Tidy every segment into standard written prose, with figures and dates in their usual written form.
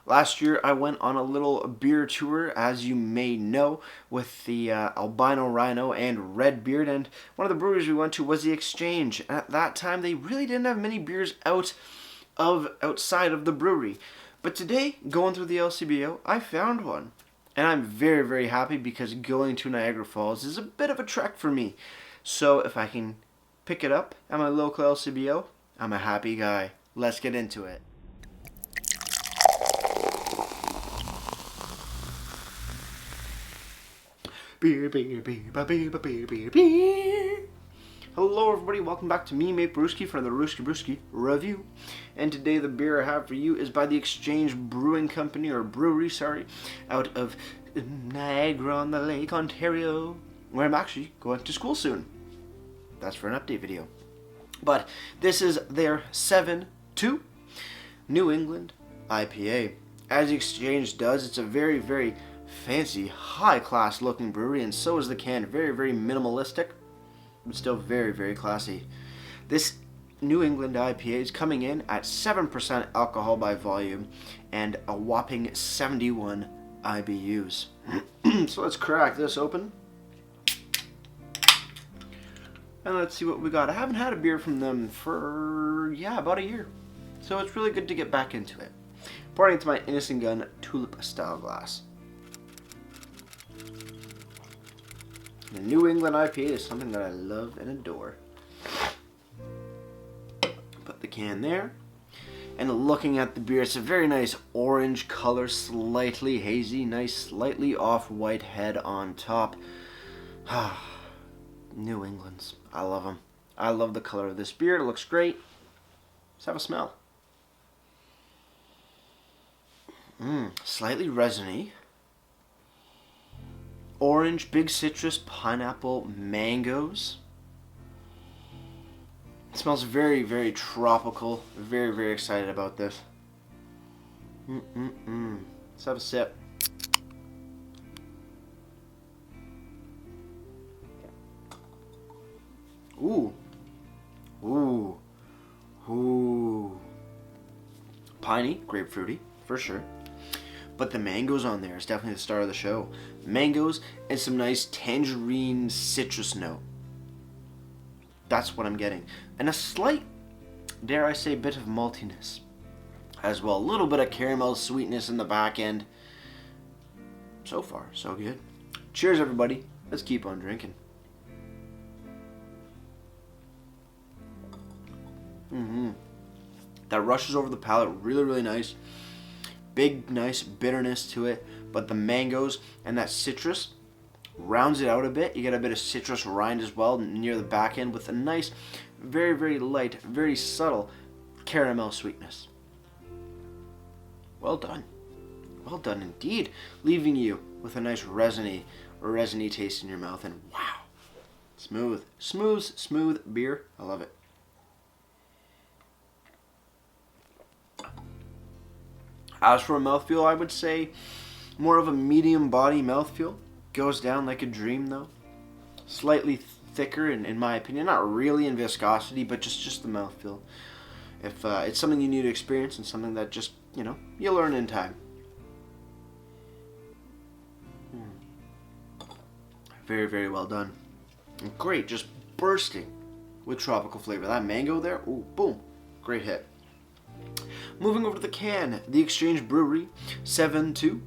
Last year I went on a little beer tour, as you may know, with the Albino Rhino and Redbeard, and one of the breweries we went to was the Exchange. At that time they really didn't have many beers outside of the brewery. But today, going through the LCBO, I found one. And I'm very, very happy because going to Niagara Falls is a bit of a trek for me. So if I can pick it up at my local LCBO, I'm a happy guy. Let's get into it. Beer, beer, beer, beer, beer, beer, beer, beer. Hello everybody, welcome back to me, Mate Brewski, for the Rooski Brewski review. And today the beer I have for you is by the Exchange Brewing Company, or Brewery, sorry, out of Niagara-on-the-Lake, Ontario, where I'm actually going to school soon. That's for an update video. But this is their 7-2 New England IPA. As the Exchange does, it's a very, very fancy, high-class looking brewery, and so is the can. Very, very minimalistic, but still very, very classy. This New England IPA is coming in at 7% alcohol by volume and a whopping 71 IBUs. So let's crack this open. And let's see what we got. I haven't had a beer from them for, about a year. So it's really good to get back into it. Pouring into my Innocent Gun Tulip style glass. The New England IPA is something that I love and adore. Put the can there. And looking at the beer, it's a very nice orange color, slightly hazy, nice, slightly off-white head on top. New England's. I love them. I love the color of this beer. It looks great. Let's have a smell. Slightly resiny. Orange, big citrus, pineapple, mangoes. It smells very, very tropical. Very, very excited about this. Let's have a sip. Ooh. Ooh. Ooh. Piney, grapefruity, for sure. But the mangoes on there is definitely the star of the show. Mangoes and some nice tangerine citrus note. That's what I'm getting. And a slight, dare I say, bit of maltiness as well. A little bit of caramel sweetness in the back end. So far, so good. Cheers, everybody. Let's keep on drinking. That rushes over the palate really, really nice. Big, nice bitterness to it, but the mangoes and that citrus rounds it out a bit. You get a bit of citrus rind as well near the back end with a nice, very, very light, very subtle caramel sweetness. Well done. Well done indeed. Leaving you with a nice resiny taste in your mouth, and wow. Smooth, smooth, smooth beer. I love it. As for a mouthfeel, I would say more of a medium body mouthfeel. Goes down like a dream though. Slightly thicker in my opinion. Not really in viscosity, but just the mouthfeel. If it's something you need to experience and something that just, you learn in time. Very, very well done. And great, just bursting with tropical flavor. That mango there, ooh, boom. Great hit. Moving over to the can, the Exchange Brewery 7-2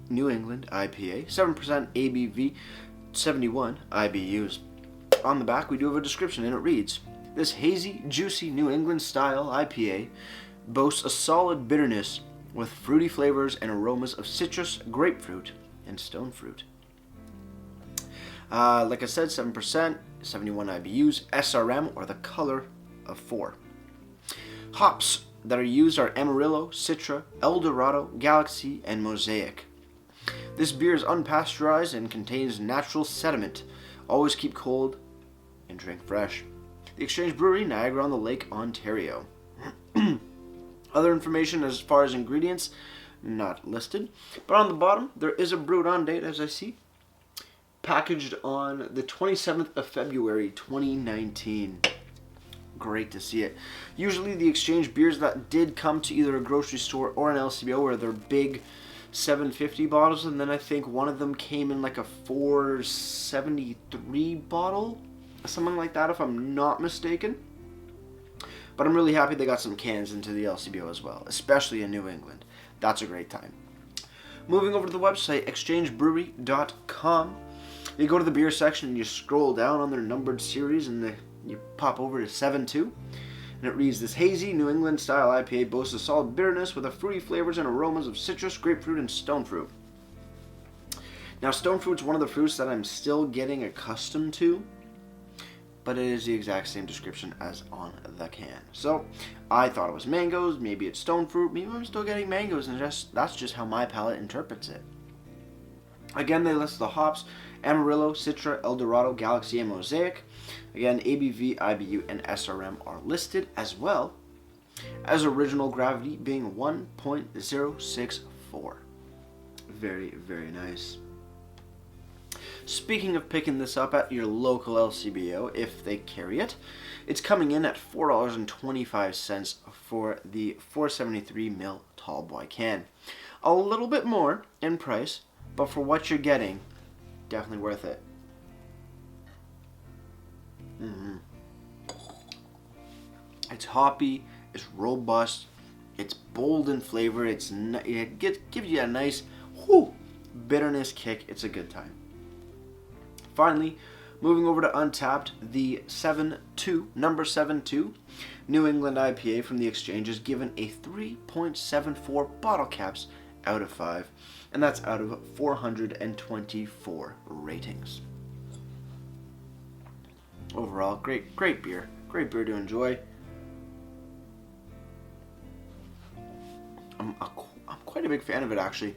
New England IPA, 7% ABV, 71 IBUs. On the back, we do have a description, and it reads, "This hazy, juicy New England style IPA boasts a solid bitterness with fruity flavors and aromas of citrus, grapefruit, and stone fruit." Like I said, 7%, 71 IBUs, SRM, or the color of 4. Hops that are used are Amarillo, Citra, El Dorado, Galaxy, and Mosaic. This beer is unpasteurized and contains natural sediment. Always keep cold and drink fresh. The Exchange Brewery, Niagara-on-the-Lake, Ontario. Other information as far as ingredients, not listed. But on the bottom, there is a brewed on date, as I see. Packaged on the 27th of February, 2019. great to see it. Usually the exchange beers that did come to either a grocery store or an LCBO were their big 750 bottles, and then I think one of them came in like a 473 bottle, something like that if I'm not mistaken. But I'm really happy they got some cans into the LCBO as well, especially in New England. That's a great time. Moving over to the website, exchangebrewery.com. You go to the beer section and you scroll down on their numbered series and you pop over to 7.2. And it reads, this hazy New England style IPA boasts a solid bitterness with a fruity flavors and aromas of citrus, grapefruit, and stone fruit. Now, stone fruit's one of the fruits that I'm still getting accustomed to, but it is the exact same description as on the can. So I thought it was mangoes, maybe it's stone fruit, maybe I'm still getting mangoes, and that's just how my palate interprets it. Again, they list the hops: Amarillo, Citra, Eldorado, Galaxy, and Mosaic. Again, ABV, IBU, and SRM are listed, as well as original gravity being 1.064. Very, very nice. Speaking of picking this up at your local LCBO, if they carry it, it's coming in at $4.25 for the 473 ml tall boy can. A little bit more in price, but for what you're getting, definitely worth it. It's hoppy, it's robust, it's bold in flavor, it gives you a nice bitterness kick. It's a good time. Finally, moving over to Untapped, the 7.2, number 7.2 New England IPA from the Exchange is given a 3.74 bottle caps out of 5, and that's out of 424 ratings. Overall, great beer to enjoy. I'm quite a big fan of it, actually.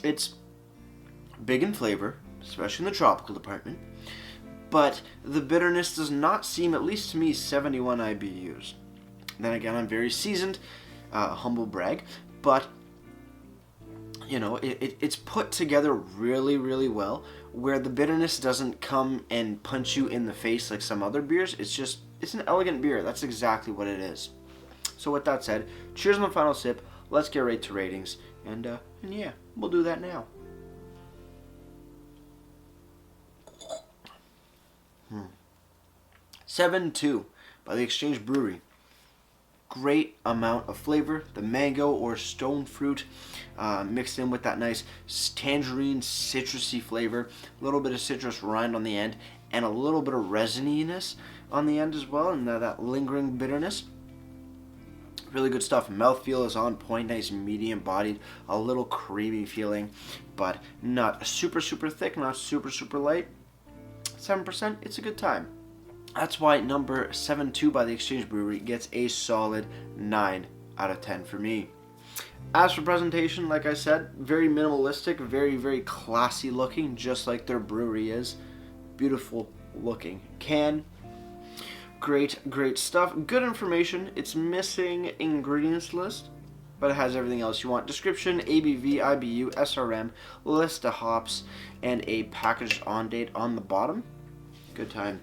It's big in flavor, especially in the tropical department, but the bitterness does not seem, at least to me, 71 IBUs. Then again, I'm very seasoned, humble brag, but you know, it's put together really, really well, where the bitterness doesn't come and punch you in the face like some other beers. It's an elegant beer. That's exactly what it is. So with that said, cheers on the final sip. Let's get right to ratings, and yeah, we'll do that now. 7.2 by the Exchange Brewery. Great amount of flavor. The mango or stone fruit mixed in with that nice tangerine citrusy flavor. A little bit of citrus rind on the end, and a little bit of resininess on the end as well, and that lingering bitterness. Really good stuff. Mouthfeel is on point, nice medium bodied, a little creamy feeling, but not super thick, not super light. 7%, it's a good time. That's why number 7.2 by the Exchange Brewery gets a solid 9 out of 10 for me. As for presentation, like I said, very minimalistic, very classy looking, just like their brewery is. Beautiful looking can. Great stuff. Good information. It's missing ingredients list, but it has everything else you want. Description, ABV, IBU, SRM, list of hops, and a packaged on date on the bottom. Good time.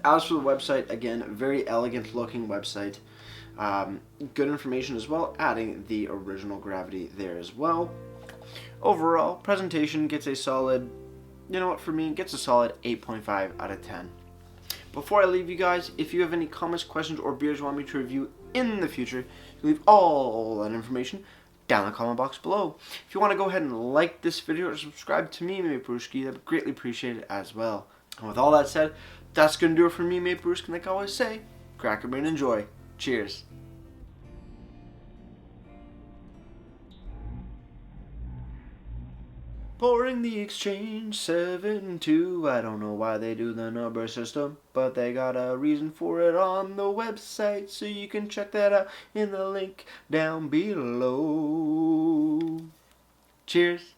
As for the website, again, very elegant looking website. Good information as well, adding the original gravity there as well. Overall, presentation gets a solid, you know what, for me, gets a solid 8.5 out of 10. Before I leave you guys, if you have any comments, questions, or beers you want me to review in the future, you can leave all that information down in the comment box below. If you want to go ahead and like this video or subscribe to me, Mate Brewski, that'd be greatly appreciated as well. And with all that said, that's going to do it for me, Mate Brewski, like I always say, crack a beer and enjoy. Cheers. Pouring the Exchange 7.2. I don't know why they do the number system, but they got a reason for it on the website, so you can check that out in the link down below. Cheers.